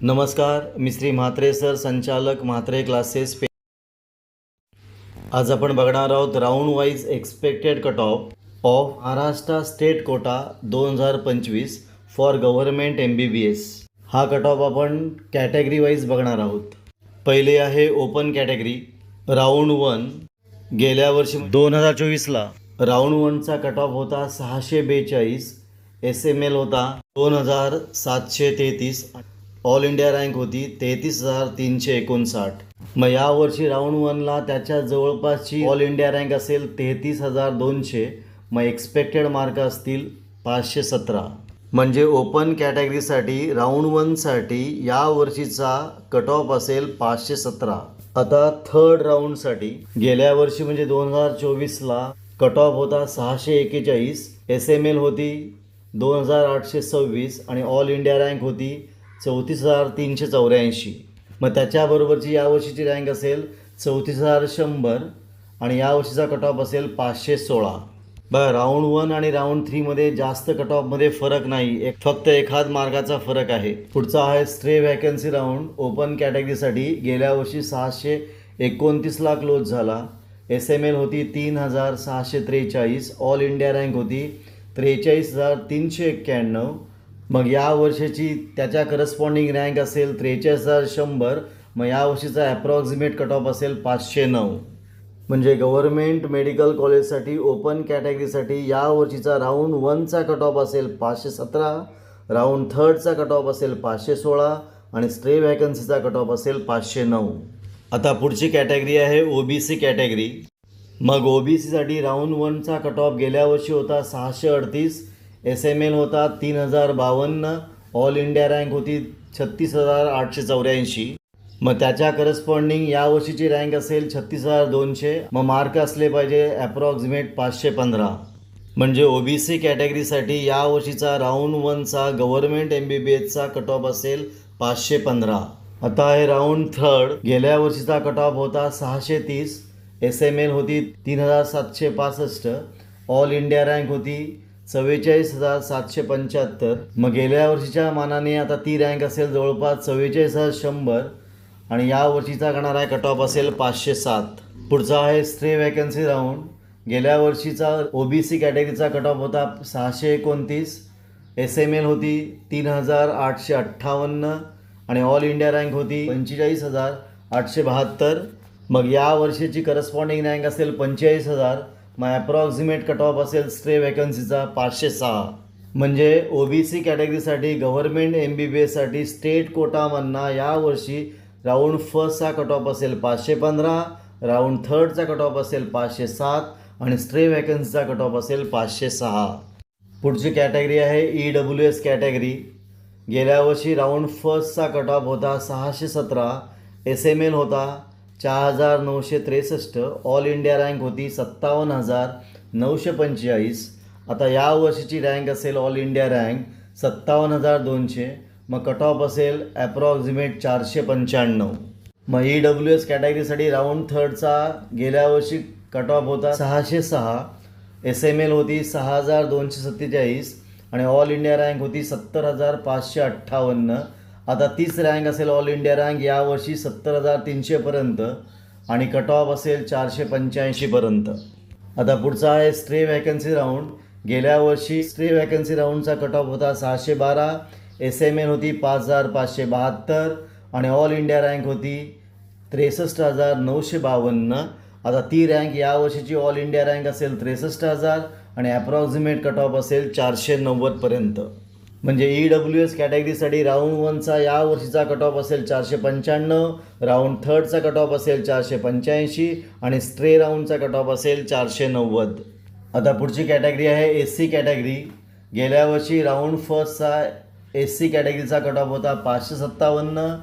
नमस्कार, मी श्री म्हात्रे सर, संचालक म्हात्रे क्लासेस पे. आज आपण बघणार आहोत round wise expected cut off Maharashtra state quota 2025 for government MBBS. हा कट ऑफ आपण कॅटेगरी वाईज बघणार आहोत. पहिले आहे ओपन कॅटेगरी राऊंड 1. गेल्या वर्षी 2024ला राऊंड 1चा कट ऑफ होता 642, SML होता 2733, ऑल इंडिया रँक होती 33,359. मग यावर्षी राऊंड 1ला त्याच्या जवळपासची ऑल इंडिया रँक असेल 33,200. मग एक्सपेक्टेड मार्क असतील 517. म्हणजे ओपन कॅटेगरीसाठी राऊंड 1साठी यावर्षीचा कट ऑफ असेल 517. आता थर्ड राऊंडसाठी गेल्या वर्षी म्हणजे 2024ला कट ऑफ होता 641, SML होती 2826 आणि ऑल इंडिया रँक होती 34,384. मग त्याच्याबरोबरची यावर्षीची रँक असेल 34,100 आणि यावर्षीचा कट ऑफ असेल 516. बघा, राऊंड 1 आणि राऊंड 3मध्ये जास्त कट ऑफमध्ये फरक नाही, फक्त एखाद मार्काचा फरक आहे. पुढचा आहे स्ट्रे व्हॅकन्सी राऊंड. ओपन कॅटेगरीसाठी गेल्या वर्षी 629ला क्लोज झाला. SML होती 3,643, ऑल इंडिया रँक होती 43,391. मग या वर्षाची त्याच्या करस्पॉन्डिंग रँक असेल 43,100. मग यावर्षीचा ॲप्रॉक्सिमेट कट ऑफ असेल 509. म्हणजे गव्हर्नमेंट मेडिकल कॉलेजसाठी ओपन कॅटेगरीसाठी यावर्षीचा राऊंड 1चा कट ऑफ असेल 517, राऊंड 3चा कट ऑफ असेल 516 आणि स्ट्रे व्हॅकन्सीचा कट ऑफ असेल 509. आता पुढची कॅटेगरी आहे OBC कॅटेगरी. मग OBCसाठी राऊंड 1चा कट ऑफ गेल्या वर्षी होता 638, SML होता 3,052, ऑल इंडिया रँक होती 36,884. मग त्याच्या करस्पॉन्डिंग यावर्षीची रँक असेल 36,200. मग मार्क असले पाहिजे ॲप्रॉक्सिमेट 515. म्हणजे OBC कॅटेगरीसाठी यावर्षीचा राऊंड 1चा गव्हर्नमेंट MBBSचा कट ऑफ असेल 515. आता आहे राऊंड 3. गेल्या वर्षीचा कट ऑफ होता 630, SML होती 3,765, ऑल इंडिया रँक होती 44,775. मग गेल्या वर्षीच्या मानाने आता ती रँक असेल जवळपास 44,100 आणि या वर्षीचा करणार आहे कट ऑफ असेल 507. पुढचा आहे स्ट्रे व्हॅकन्सी राऊंड. गेल्या वर्षीचा OBC कॅटेगरीचा कट ऑफ होता 629, SML होती 3,858 आणि ऑल इंडिया रँक होती 45,872. मग या वर्षीची करस्पॉन्डिंग रँक असेल 45,000. मग ॲप्रॉक्सिमेट कट ऑफ असेल स्ट्रे व्हॅकन्सीचा 506. म्हणजे OBC कॅटेगरीसाठी गव्हर्नमेंट MBBSसाठी स्टेट कोटामधना यावर्षी राऊंड 1चा कट ऑफ असेल 515, राऊंड 3चा कट ऑफ असेल 507 आणि स्ट्रे व्हॅकन्सीचा कट ऑफ असेल 506. पुढची कॅटेगरी आहे EWS कॅटेगरी. गेल्या वर्षी राऊंड 1चा कट ऑफ होता 617, SML होता 4,963, ऑल इंडिया रँक होती 57,945. आता या वर्षीची रँक असेल ऑल इंडिया रँक 57,200. मग कट ऑफ असेल ॲप्रॉक्सिमेट 495. मग EWS कॅटेगरीसाठी राऊंड 3चा गेल्या वर्षी कट ऑफ होता 606, SML होती 6,247 आणि ऑल इंडिया रँक होती 70,558. आता तीच रँक असेल ऑल इंडिया रँक यावर्षी 70,300पर्यंत आणि कट ऑफ असेल 485पर्यंत. आता पुढचा आहे स्ट्रे व्हॅकन्सी राऊंड. गेल्या वर्षी स्ट्रे व्हॅकन्सी राऊंडचा कट ऑफ होता 612, SML होती 5,572 आणि ऑल इंडिया रँक होती 63,952. आता ती रँक यावर्षीची ऑल इंडिया रँक असेल 63,000 आणि ॲप्रॉक्सिमेट कट ऑफ असेल 490पर्यंत. म्हणजे EWS कॅटेगरीसाठी राऊंड 1चा यावर्षीचा कट ऑफ असेल 495, राऊंड 3चा कट ऑफ असेल 485 आणि स्ट्रे राऊंडचा कट ऑफ असेल 490. आता पुढची कॅटेगरी आहे SC कॅटेगरी. गेल्या वर्षी राऊंड 1चा SC कॅटेगरीचा कट ऑफ होता 557,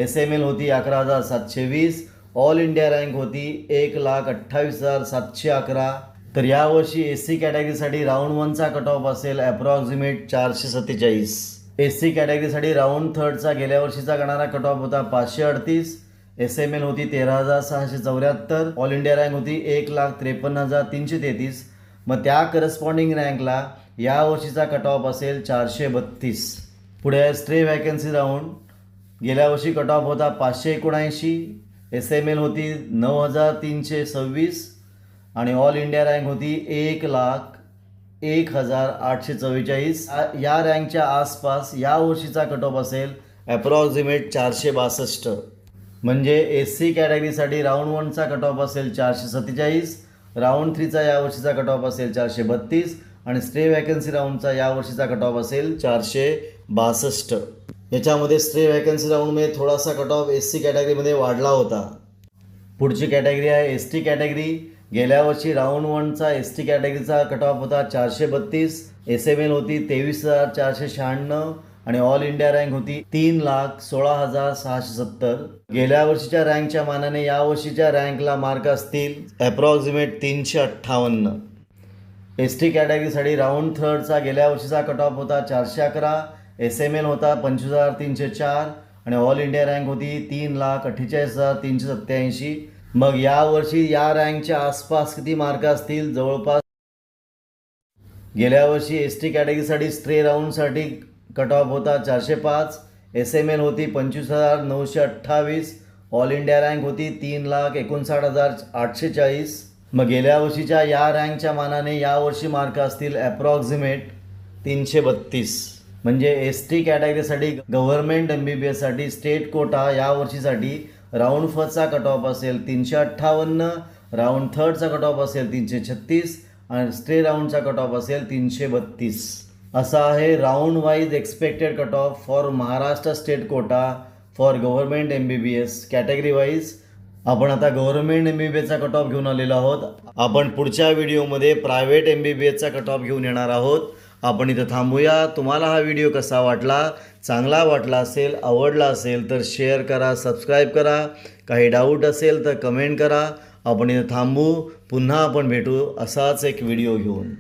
SML होती 11,720, ऑल इंडिया रँक होती 1,28,711. तर यावर्षी SC कॅटेगरीसाठी राऊंड 1चा कट ऑफ असेल ॲप्रॉक्सिमेट 447. SC कॅटेगरीसाठी राऊंड 3चा गेल्या वर्षीचा करणारा कट ऑफ होता 538, SML होती 13,674, ऑल इंडिया रँक होती 1,53,333. मग त्या करस्पॉन्डिंग रँकला यावर्षीचा कट ऑफ असेल 432. पुढे स्ट्रे व्हॅकन्सी राऊंड. गेल्या वर्षी कट ऑफ होता 579, SML होती 9326 आणि ऑल इंडिया रँक होती 1,01,844. या रँकच्या आसपास या वर्षीचा कट ऑफ असेल ॲप्रॉक्सिमेट 462. म्हणजे SC कॅटेगरीसाठी राऊंड 1चा कट ऑफ असेल 447, राऊंड 3चा यावर्षीचा कट ऑफ असेल 432 आणि स्टे वॅकन्सी राऊंडचा यावर्षीचा कट ऑफ असेल 462. याच्यामध्ये स्टे वॅकन्सी राऊंडमध्ये थोडासा कट ऑफ SC कॅटेगरीमध्ये वाढला होता. पुढची कॅटेगरी आहे ST कॅटेगरी. गेल्या वर्षी राऊंड 1चा ST कॅटेगरीचा कट ऑफ होता 432, SML होती 23,496 आणि ऑल इंडिया रँक होती 3,16,670. गेल्या वर्षीच्या रँकच्या मानाने या वर्षीच्या रँकला मार्क असतील ॲप्रॉक्सिमेट 358. ST कॅटेगरीसाठी राऊंड 3चा गेल्या वर्षीचा कट ऑफ होता 411, SML होता 25,304 आणि ऑल इंडिया रँक होती 3,48,387. मग यावर्षी या रँकच्या आसपास किती मार्क असतील? जवळपास. गेल्या वर्षी ST कॅटेगरीसाठी स्ट्रे राऊंडसाठी कट ऑफ होता 405, SML होती 25,928, ऑल इंडिया रँक होती 3,59,840. मग गेल्या वर्षीच्या या रँकच्या मानाने यावर्षी मार्क असतील ॲप्रॉक्सिमेट 332. म्हणजे ST कॅटेगरीसाठी गव्हर्नमेंट MBBSसाठी स्टेट कोटा या वर्षीसाठी राऊंड 1चा कट ऑफ असेल 358, राऊंड 3चा कट ऑफ असेल 336 आणि स्टे राऊंडचा कट ऑफ असेल 332. असा आहे round wise expected cut off for Maharashtra state quota for government MBBS category wise. आपण आता गव्हर्नमेंट MBBSचा कट ऑफ घेऊन आलेलो आहोत. आपण पुढच्या व्हिडिओमध्ये प्रायव्हेट MBBSचा कट ऑफ घेऊन येणार आहोत. आपण इथं थांबूया. तुम्हाला हा व्हिडिओ कसा वाटला? चांगला वाटला असेल, आवडला असेल तर शेअर करा, सबस्क्राईब करा. काही डाऊट असेल तर कमेंट करा. आपण इथं थांबू. पुन्हा आपण भेटू असाच एक व्हिडिओ घेऊन.